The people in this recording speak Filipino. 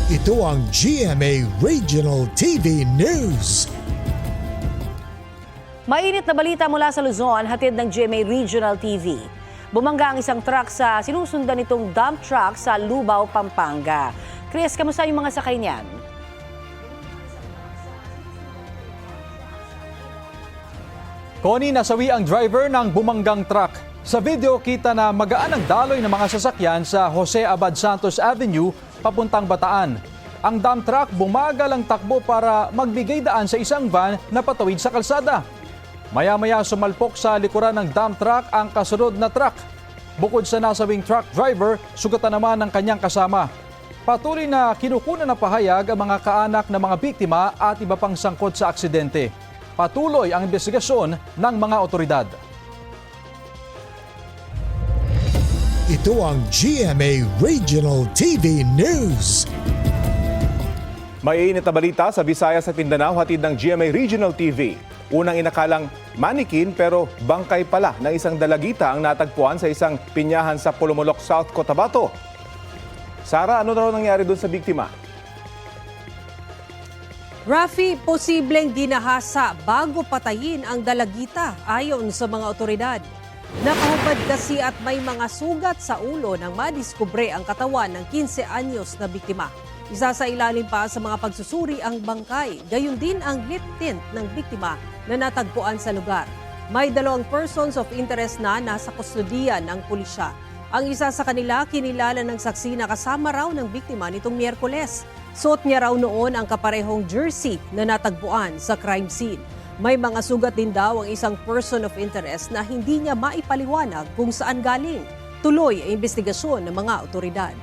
Ito ang GMA Regional TV News. Mainit na balita mula sa Luzon, hatid ng GMA Regional TV. Bumangga ang isang truck sa sinusundan nitong dump truck sa Lubao, Pampanga. Chris, kamusta yung mga sakay niyan? Connie, nasawi ang driver ng bumanggang truck. Sa video, kita na magaan ang daloy ng mga sasakyan sa Jose Abad Santos Avenue papuntang Bataan. Ang dump truck bumagal ang takbo para magbigay daan sa isang van na patawid sa kalsada. Maya-maya sumalpok sa likuran ng dump truck ang kasunod na truck. Bukod sa nasawing truck driver, sugatan naman ng kanyang kasama. Patuloy na kinukunan ng pahayag ang mga kaanak ng mga biktima at iba pang sangkot sa aksidente. Patuloy ang investigasyon ng mga otoridad. Ito ang GMA Regional TV News. May init na balita sa Visayas at Mindanao, hatid ng GMA Regional TV. Unang inakalang manikin pero bangkay pala ng isang dalagita ang natagpuan sa isang pinyahan sa Pulumulok, South Cotabato. Sara, ano daw nangyari doon sa biktima? Rafi, posibleng ginahasa bago patayin ang dalagita ayon sa mga otoridad. Nakahubad kasi at may mga sugat sa ulo nang madiskubre ang katawan ng 15 anyos na biktima. Isa sa ilalim pa sa mga pagsusuri ang bangkay, gayon din ang lip tint ng biktima na natagpuan sa lugar. May 2 persons of interest na nasa kustodiya ng pulisya. Ang isa sa kanila kinilala ng saksi na kasama raw ng biktima nitong Miyerkules. Suot niya raw noon ang kaparehong jersey na natagpuan sa crime scene. May mga sugat din daw ang isang person of interest na hindi niya maipaliwanag kung saan galing. Tuloy ang investigasyon ng mga otoridad.